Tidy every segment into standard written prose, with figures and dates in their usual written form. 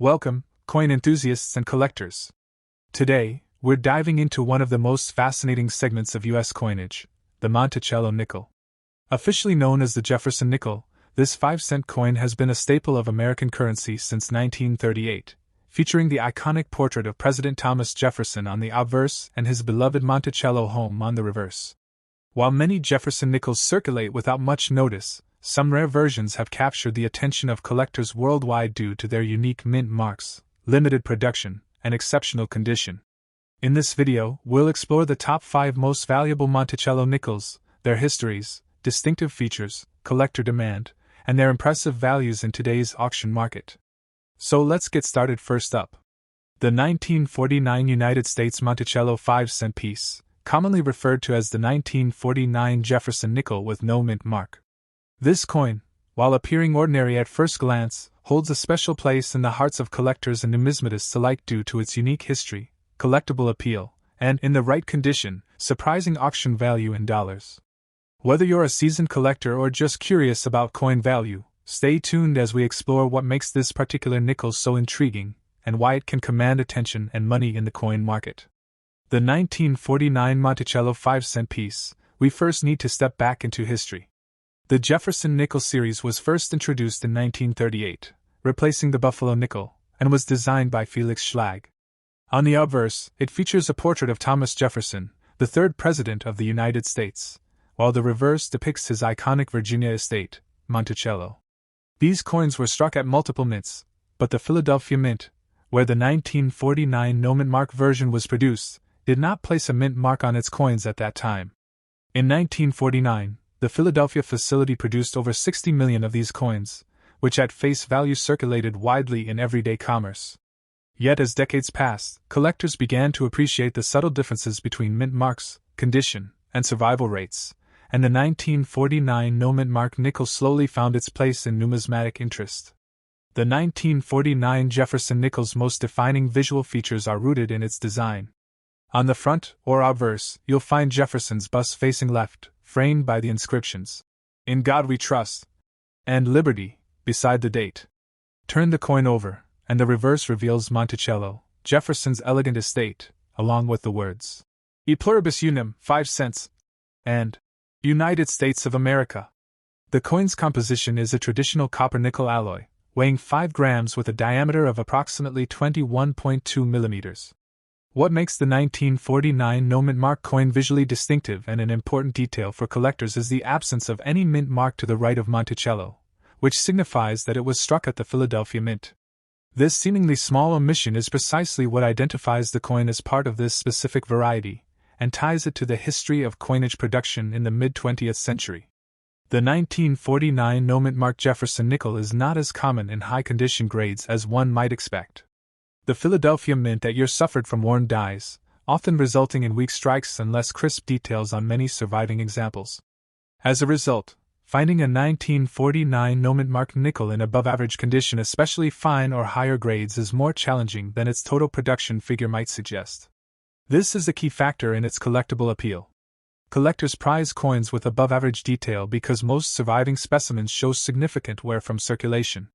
Welcome, coin enthusiasts and collectors. Today, we're diving into one of the most fascinating segments of U.S. coinage, the Monticello nickel. Officially known as the Jefferson nickel, this 5-cent coin has been a staple of American currency since 1938, featuring the iconic portrait of President Thomas Jefferson on the obverse and his beloved Monticello home on the reverse. While many Jefferson nickels circulate without much notice, some rare versions have captured the attention of collectors worldwide due to their unique mint marks, limited production, and exceptional condition. In this video, we'll explore the top 5 most valuable Monticello nickels, their histories, distinctive features, collector demand, and their impressive values in today's auction market. So let's get started. First up, the 1949 United States Monticello 5-cent piece, commonly referred to as the 1949 Jefferson nickel with no mint mark. This coin, while appearing ordinary at first glance, holds a special place in the hearts of collectors and numismatists alike due to its unique history, collectible appeal, and, in the right condition, surprising auction value in dollars. Whether you're a seasoned collector or just curious about coin value, stay tuned as we explore what makes this particular nickel so intriguing and why it can command attention and money in the coin market. The 1949 Monticello 5-cent piece, we first need to step back into history. The Jefferson nickel series was first introduced in 1938, replacing the Buffalo nickel, and was designed by Felix Schlag. On the obverse, it features a portrait of Thomas Jefferson, the third President of the United States, while the reverse depicts his iconic Virginia estate, Monticello. These coins were struck at multiple mints, but the Philadelphia Mint, where the 1949 no-mint mark version was produced, did not place a mint mark on its coins at that time. In 1949, the Philadelphia facility produced over 60 million of these coins, which at face value circulated widely in everyday commerce. Yet as decades passed, collectors began to appreciate the subtle differences between mint marks, condition, and survival rates, and the 1949 no-mint mark nickel slowly found its place in numismatic interest. The 1949 Jefferson nickel's most defining visual features are rooted in its design. On the front, or obverse, you'll find Jefferson's bust facing left, framed by the inscriptions, "In God We Trust," and "Liberty," beside the date. Turn the coin over, and the reverse reveals Monticello, Jefferson's elegant estate, along with the words, "E pluribus unum, 5 cents," and "United States of America." The coin's composition is a traditional copper-nickel alloy, weighing 5 grams with a diameter of approximately 21.2 millimeters. What makes the 1949 no-mint mark coin visually distinctive and an important detail for collectors is the absence of any mint mark to the right of Monticello, which signifies that it was struck at the Philadelphia Mint. This seemingly small omission is precisely what identifies the coin as part of this specific variety, and ties it to the history of coinage production in the mid-20th century. The 1949 no-mint mark Jefferson nickel is not as common in high-condition grades as one might expect. The Philadelphia Mint that year suffered from worn dies, often resulting in weak strikes and less crisp details on many surviving examples. As a result, finding a 1949 no-mint mark nickel in above-average condition, especially fine or higher grades, is more challenging than its total production figure might suggest. This is a key factor in its collectible appeal. Collectors prize coins with above-average detail because most surviving specimens show significant wear from circulation.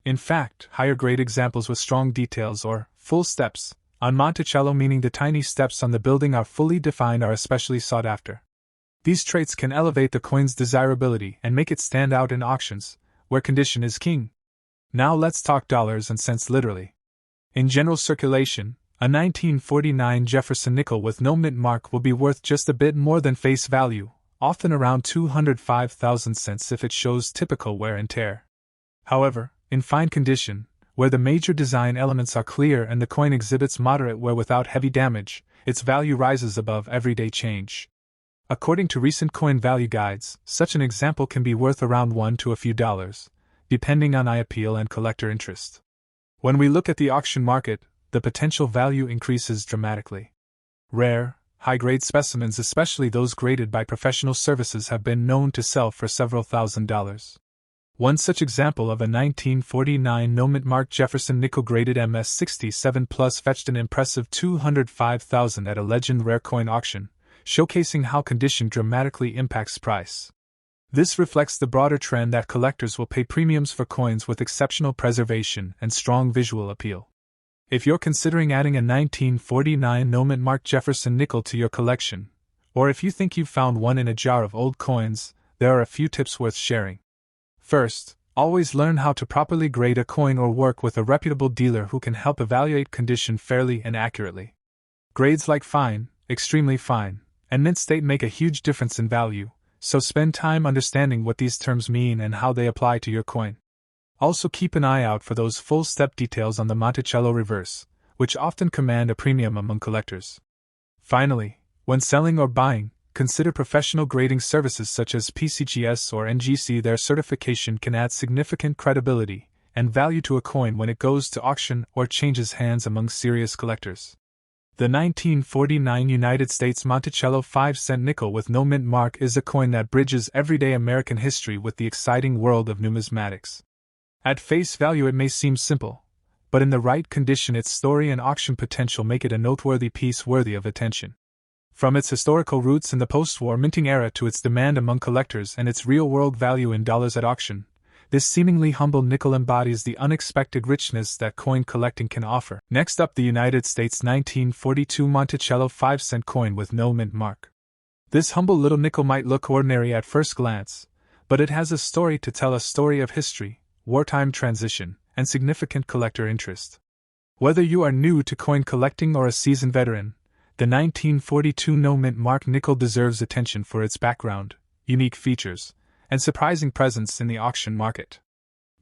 In fact, higher-grade examples with strong details or full steps on Monticello, meaning the tiny steps on the building are fully defined, are especially sought after. These traits can elevate the coin's desirability and make it stand out in auctions, where condition is king. Now let's talk dollars and cents literally. In general circulation, a 1949 Jefferson nickel with no mint mark will be worth just a bit more than face value, often around 205,000 cents if it shows typical wear and tear. However, in fine condition, where the major design elements are clear and the coin exhibits moderate wear without heavy damage, its value rises above everyday change. According to recent coin value guides, such an example can be worth around $1 to a few dollars, depending on eye appeal and collector interest. When we look at the auction market, the potential value increases dramatically. Rare, high-grade specimens, especially those graded by professional services, have been known to sell for several $1,000s. One such example of a 1949 no-mint mark Jefferson nickel graded MS67 Plus fetched an impressive $205,000 at a Legend Rare Coin auction, showcasing how condition dramatically impacts price. This reflects the broader trend that collectors will pay premiums for coins with exceptional preservation and strong visual appeal. If you're considering adding a 1949 no-mint mark Jefferson nickel to your collection, or if you think you've found one in a jar of old coins, there are a few tips worth sharing. First, always learn how to properly grade a coin or work with a reputable dealer who can help evaluate condition fairly and accurately. Grades like fine, extremely fine, and mint state make a huge difference in value, so spend time understanding what these terms mean and how they apply to your coin. Also keep an eye out for those full-step details on the Monticello reverse, which often command a premium among collectors. Finally, when selling or buying, consider professional grading services such as PCGS or NGC. Their certification can add significant credibility and value to a coin when it goes to auction or changes hands among serious collectors. The 1949 United States Monticello 5-cent nickel with no mint mark is a coin that bridges everyday American history with the exciting world of numismatics. At face value it may seem simple, but in the right condition its story and auction potential make it a noteworthy piece worthy of attention. From its historical roots in the post-war minting era to its demand among collectors and its real-world value in dollars at auction, this seemingly humble nickel embodies the unexpected richness that coin collecting can offer. Next up, the United States 1942 Monticello 5-cent coin with no mint mark. This humble little nickel might look ordinary at first glance, but it has a story to tell, a story of history, wartime transition, and significant collector interest. Whether you are new to coin collecting or a seasoned veteran, the 1942 no-mint mark nickel deserves attention for its background, unique features, and surprising presence in the auction market.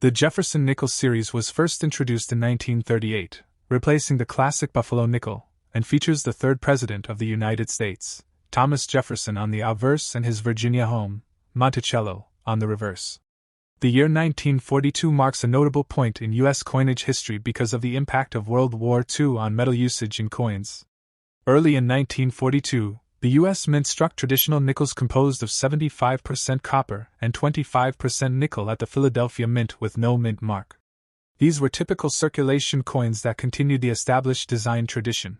The Jefferson nickel series was first introduced in 1938, replacing the classic Buffalo nickel, and features the third president of the United States, Thomas Jefferson, on the obverse and his Virginia home, Monticello, on the reverse. The year 1942 marks a notable point in U.S. coinage history because of the impact of World War II on metal usage in coins. Early in 1942, the U.S. Mint struck traditional nickels composed of 75% copper and 25% nickel at the Philadelphia Mint with no mint mark. These were typical circulation coins that continued the established design tradition.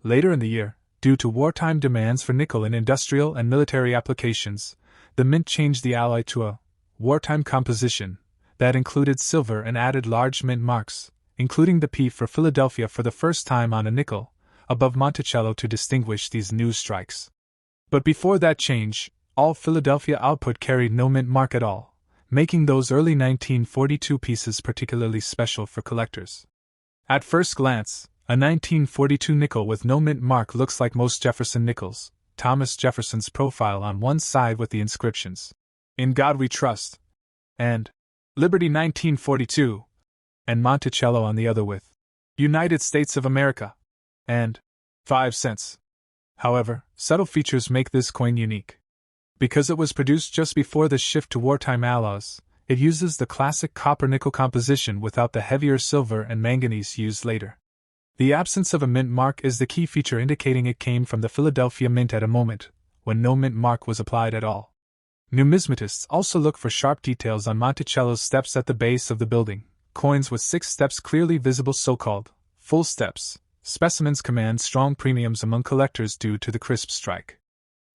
Later in the year, due to wartime demands for nickel in industrial and military applications, the Mint changed the alloy to a wartime composition that included silver and added large mint marks, including the P for Philadelphia for the first time on a nickel, above Monticello to distinguish these new strikes. But before that change, all Philadelphia output carried no mint mark at all, making those early 1942 pieces particularly special for collectors. At first glance, a 1942 nickel with no mint mark looks like most Jefferson nickels, Thomas Jefferson's profile on one side with the inscriptions, "In God We Trust," and "Liberty 1942," and Monticello on the other with "United States of America," and 5 cents. However, subtle features make this coin unique. Because it was produced just before the shift to wartime alloys, it uses the classic copper-nickel composition without the heavier silver and manganese used later. The absence of a mint mark is the key feature, indicating it came from the Philadelphia Mint at a moment when no mint mark was applied at all. Numismatists also look for sharp details on Monticello's steps at the base of the building. Coins with 6 steps clearly visible, so-called full steps, specimens command strong premiums among collectors due to the crisp strike.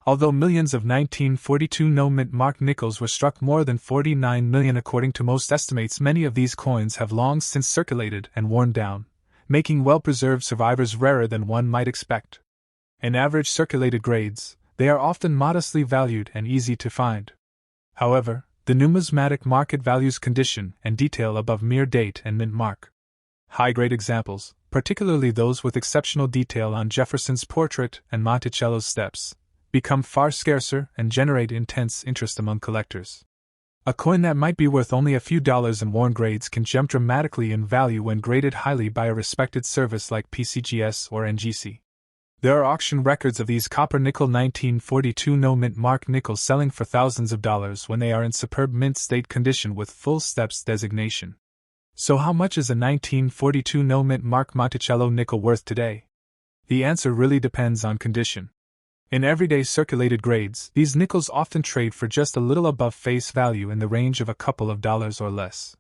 Although millions of 1942 no-mint mark nickels were struck, more than 49 million according to most estimates, many of these coins have long since circulated and worn down, making well-preserved survivors rarer than one might expect. In average circulated grades, they are often modestly valued and easy to find. However, the numismatic market values condition and detail above mere date and mint mark. High-grade examples, particularly those with exceptional detail on Jefferson's portrait and Monticello's steps, become far scarcer and generate intense interest among collectors. A coin that might be worth only a few dollars in worn grades can jump dramatically in value when graded highly by a respected service like PCGS or NGC. There are auction records of these copper-nickel 1942 no-mint mark nickels selling for thousands of dollars when they are in superb mint state condition with full steps designation. So how much is a 1942 no-mint mark Monticello nickel worth today? The answer really depends on condition. In everyday circulated grades, these nickels often trade for just a little above face value in the range of a couple of dollars or less.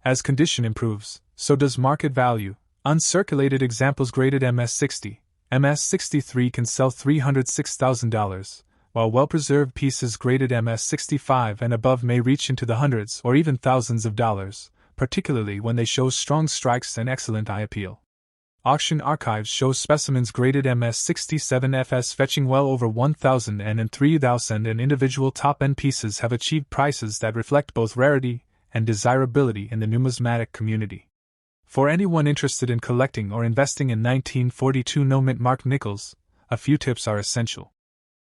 As condition improves, so does market value. Uncirculated examples graded MS-60, MS-63 can sell $306,000, while well-preserved pieces graded MS-65 and above may reach into the hundreds or even thousands of dollars, particularly when they show strong strikes and excellent eye appeal. Auction archives show specimens graded MS-67 FS fetching well over $1,000 and $3,000, and individual top-end pieces have achieved prices that reflect both rarity and desirability in the numismatic community. For anyone interested in collecting or investing in 1942 no-mint marked nickels, a few tips are essential.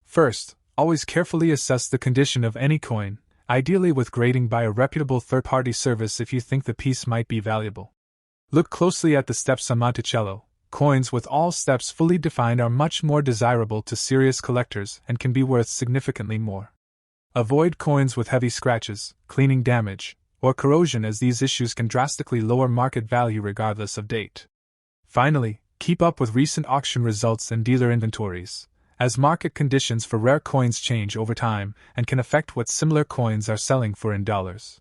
First, always carefully assess the condition of any coin, ideally with grading by a reputable third-party service if you think the piece might be valuable. Look closely at the steps on Monticello. Coins with all steps fully defined are much more desirable to serious collectors and can be worth significantly more. Avoid coins with heavy scratches, cleaning damage, or corrosion, as these issues can drastically lower market value regardless of date. Finally, keep up with recent auction results and dealer inventories, as market conditions for rare coins change over time and can affect what similar coins are selling for in dollars.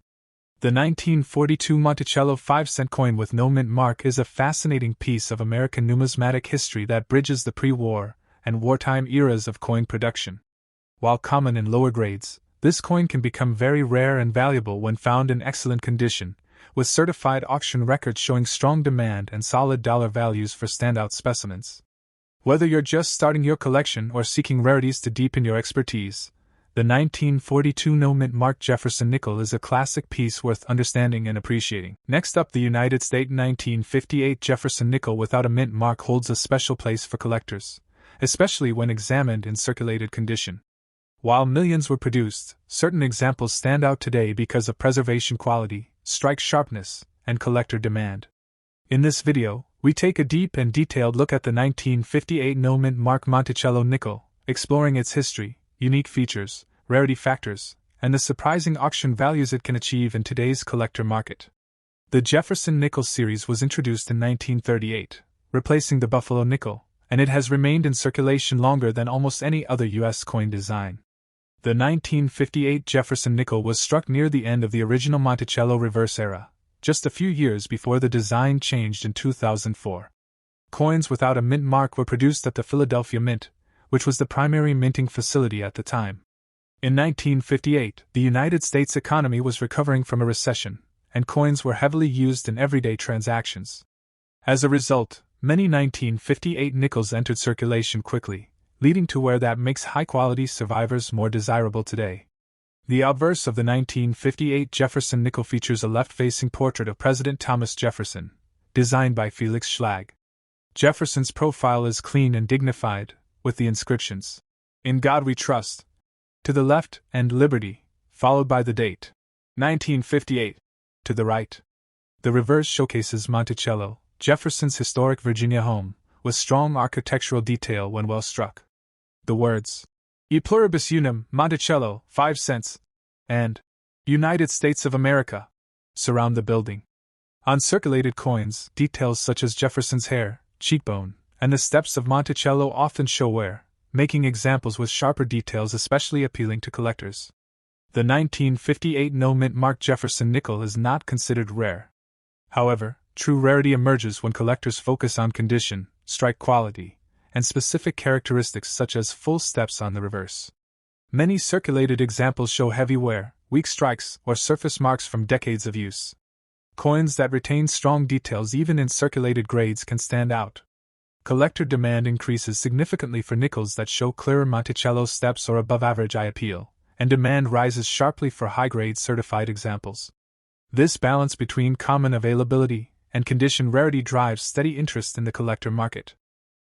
The 1942 Monticello 5-cent coin with no mint mark is a fascinating piece of American numismatic history that bridges the pre-war and wartime eras of coin production. While common in lower grades, this coin can become very rare and valuable when found in excellent condition, with certified auction records showing strong demand and solid dollar values for standout specimens. Whether you're just starting your collection or seeking rarities to deepen your expertise, the 1942 no-mint marked Jefferson nickel is a classic piece worth understanding and appreciating. Next up, the United States 1958 Jefferson nickel without a mint mark holds a special place for collectors, especially when examined in circulated condition. While millions were produced, certain examples stand out today because of preservation quality, strike sharpness, and collector demand. In this video, we take a deep and detailed look at the 1958 no-mint mark Monticello nickel, exploring its history, unique features, rarity factors, and the surprising auction values it can achieve in today's collector market. The Jefferson nickel series was introduced in 1938, replacing the Buffalo nickel, and it has remained in circulation longer than almost any other U.S. coin design. The 1958 Jefferson nickel was struck near the end of the original Monticello reverse era, just a few years before the design changed in 2004. Coins without a mint mark were produced at the Philadelphia Mint, which was the primary minting facility at the time. In 1958, the United States economy was recovering from a recession, and coins were heavily used in everyday transactions. As a result, many 1958 nickels entered circulation quickly, leading to where that makes high-quality survivors more desirable today. The obverse of the 1958 Jefferson nickel features a left-facing portrait of President Thomas Jefferson, designed by Felix Schlag. Jefferson's profile is clean and dignified, with the inscriptions, "In God We Trust," to the left, and "Liberty," followed by the date, 1958, to the right. The reverse showcases Monticello, Jefferson's historic Virginia home, with strong architectural detail when well struck. The words, "E pluribus unum, Monticello, 5 cents," and "United States of America," surround the building. On circulated coins, details such as Jefferson's hair, cheekbone, and the steps of Monticello often show wear, making examples with sharper details especially appealing to collectors. The 1958 no-mint marked Jefferson nickel is not considered rare. However, true rarity emerges when collectors focus on condition, strike quality, and specific characteristics such as full steps on the reverse. Many circulated examples show heavy wear, weak strikes, or surface marks from decades of use. Coins that retain strong details even in circulated grades can stand out. Collector demand increases significantly for nickels that show clearer Monticello steps or above-average eye appeal, and demand rises sharply for high-grade certified examples. This balance between common availability and condition rarity drives steady interest in the collector market.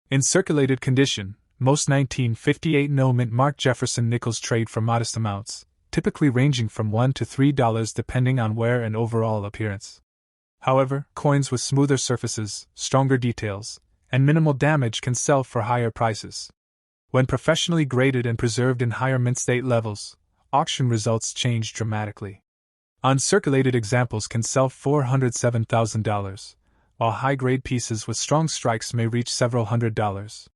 In circulated condition, most 1958 no-mint marked Jefferson nickels trade for modest amounts, typically ranging from $1 to $3 depending on wear and overall appearance. However, coins with smoother surfaces, stronger details, and minimal damage can sell for higher prices. When professionally graded and preserved in higher mint state levels, auction results change dramatically. Uncirculated examples can sell $407,000, while high-grade pieces with strong strikes may reach several $100s.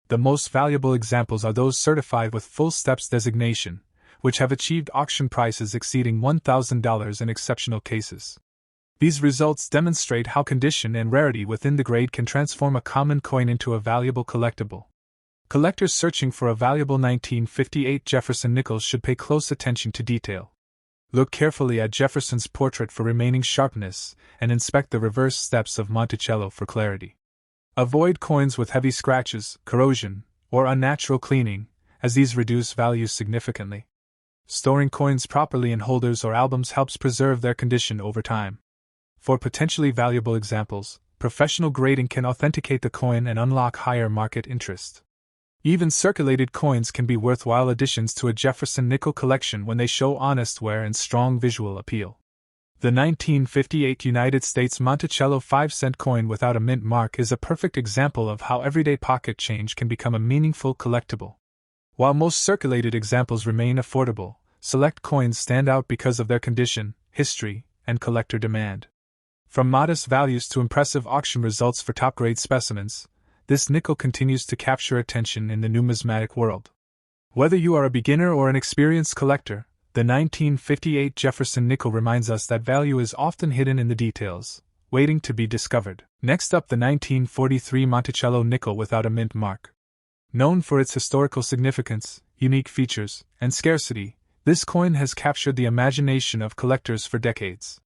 The most valuable examples are those certified with full steps designation, which have achieved auction prices exceeding $1,000 in exceptional cases. These results demonstrate how condition and rarity within the grade can transform a common coin into a valuable collectible. Collectors searching for a valuable 1958 Jefferson nickel should pay close attention to detail. Look carefully at Jefferson's portrait for remaining sharpness, and inspect the reverse steps of Monticello for clarity. Avoid coins with heavy scratches, corrosion, or unnatural cleaning, as these reduce value significantly. Storing coins properly in holders or albums helps preserve their condition over time. For potentially valuable examples, professional grading can authenticate the coin and unlock higher market interest. Even circulated coins can be worthwhile additions to a Jefferson nickel collection when they show honest wear and strong visual appeal. The 1958 United States Monticello 5-cent coin without a mint mark is a perfect example of how everyday pocket change can become a meaningful collectible. While most circulated examples remain affordable, select coins stand out because of their condition, history, and collector demand. From modest values to impressive auction results for top-grade specimens, this nickel continues to capture attention in the numismatic world. Whether you are a beginner or an experienced collector, the 1958 Jefferson nickel reminds us that value is often hidden in the details, waiting to be discovered. Next up, the 1943 Monticello nickel without a mint mark. Known for its historical significance, unique features, and scarcity, this coin has captured the imagination of collectors for decades.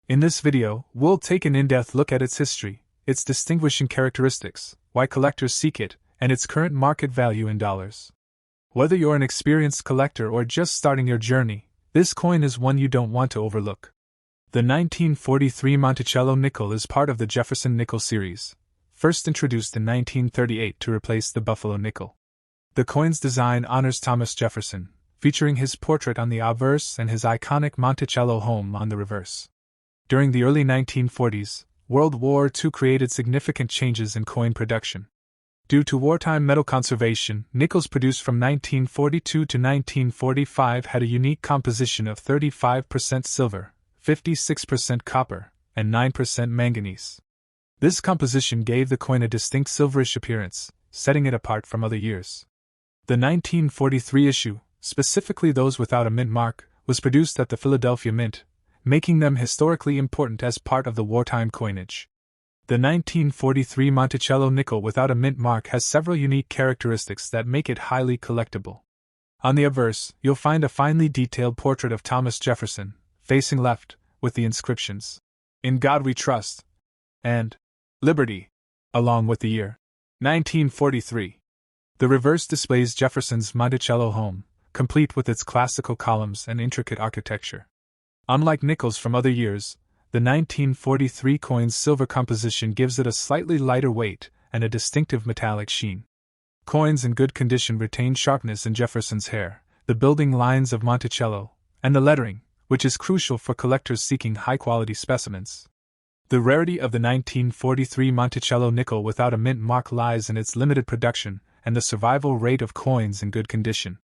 In this video, we'll take an in-depth look at its history, its distinguishing characteristics, why collectors seek it, and its current market value in dollars. Whether you're an experienced collector or just starting your journey, this coin is one you don't want to overlook. The 1943 Monticello nickel is part of the Jefferson nickel series, first introduced in 1938 to replace the Buffalo nickel. The coin's design honors Thomas Jefferson, featuring his portrait on the obverse and his iconic Monticello home on the reverse. During the early 1940s, World War II created significant changes in coin production. Due to wartime metal conservation, nickels produced from 1942 to 1945 had a unique composition of 35% silver, 56% copper, and 9% manganese. This composition gave the coin a distinct silverish appearance, setting it apart from other years. The 1943 issue, specifically those without a mint mark, was produced at the Philadelphia Mint, making them historically important as part of the wartime coinage. The 1943 Monticello nickel without a mint mark has several unique characteristics that make it highly collectible. On the obverse, you'll find a finely detailed portrait of Thomas Jefferson, facing left, with the inscriptions, "In God We Trust," and "Liberty," along with the year 1943. The reverse displays Jefferson's Monticello home, complete with its classical columns and intricate architecture. Unlike nickels from other years, the 1943 coin's silver composition gives it a slightly lighter weight and a distinctive metallic sheen. Coins in good condition retain sharpness in Jefferson's hair, the building lines of Monticello, and the lettering, which is crucial for collectors seeking high-quality specimens. The rarity of the 1943 Monticello nickel without a mint mark lies in its limited production and the survival rate of coins in good condition.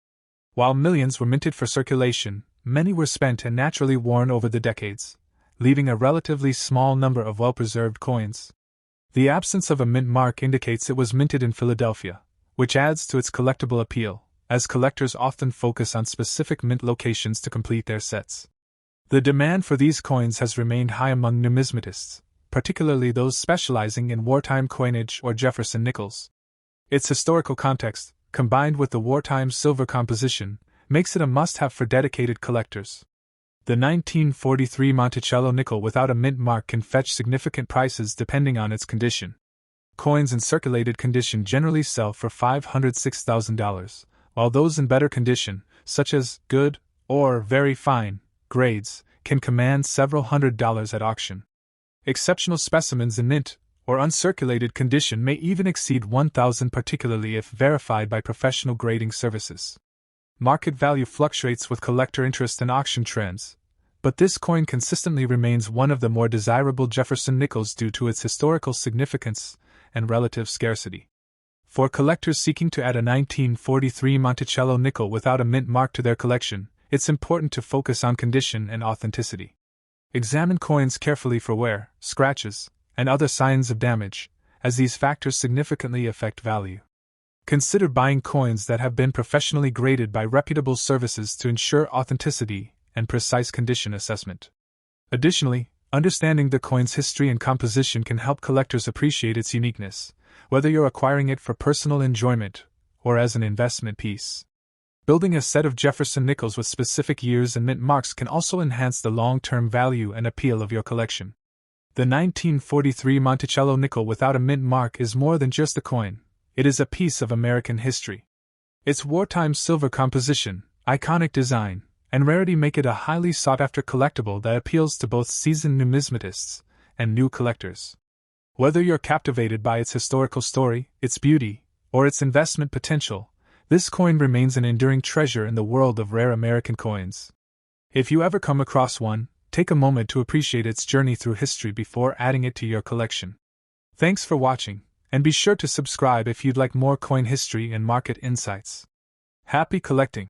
While millions were minted for circulation, many were spent and naturally worn over the decades, leaving a relatively small number of well-preserved coins. The absence of a mint mark indicates it was minted in Philadelphia, which adds to its collectible appeal, as collectors often focus on specific mint locations to complete their sets. The demand for these coins has remained high among numismatists, particularly those specializing in wartime coinage or Jefferson nickels. Its historical context, combined with the wartime silver composition, makes it a must-have for dedicated collectors. The 1943 Monticello nickel without a mint mark can fetch significant prices depending on its condition. Coins in circulated condition generally sell for $506,000, while those in better condition, such as good or very fine grades, can command several $100s at auction. Exceptional specimens in mint or uncirculated condition may even exceed $1,000, particularly if verified by professional grading services. Market value fluctuates with collector interest and auction trends, but this coin consistently remains one of the more desirable Jefferson nickels due to its historical significance and relative scarcity. For collectors seeking to add a 1943 Monticello nickel without a mint mark to their collection, it's important to focus on condition and authenticity. Examine coins carefully for wear, scratches, and other signs of damage, as these factors significantly affect value. Consider buying coins that have been professionally graded by reputable services to ensure authenticity and precise condition assessment. Additionally, understanding the coin's history and composition can help collectors appreciate its uniqueness, whether you're acquiring it for personal enjoyment or as an investment piece. Building a set of Jefferson nickels with specific years and mint marks can also enhance the long-term value and appeal of your collection. The 1943 Monticello nickel without a mint mark is more than just a coin, it is a piece of American history. Its wartime silver composition, iconic design, and rarity make it a highly sought-after collectible that appeals to both seasoned numismatists and new collectors. Whether you're captivated by its historical story, its beauty, or its investment potential, this coin remains an enduring treasure in the world of rare American coins. If you ever come across one, take a moment to appreciate its journey through history before adding it to your collection. Thanks for watching, and be sure to subscribe if you'd like more coin history and market insights. Happy collecting!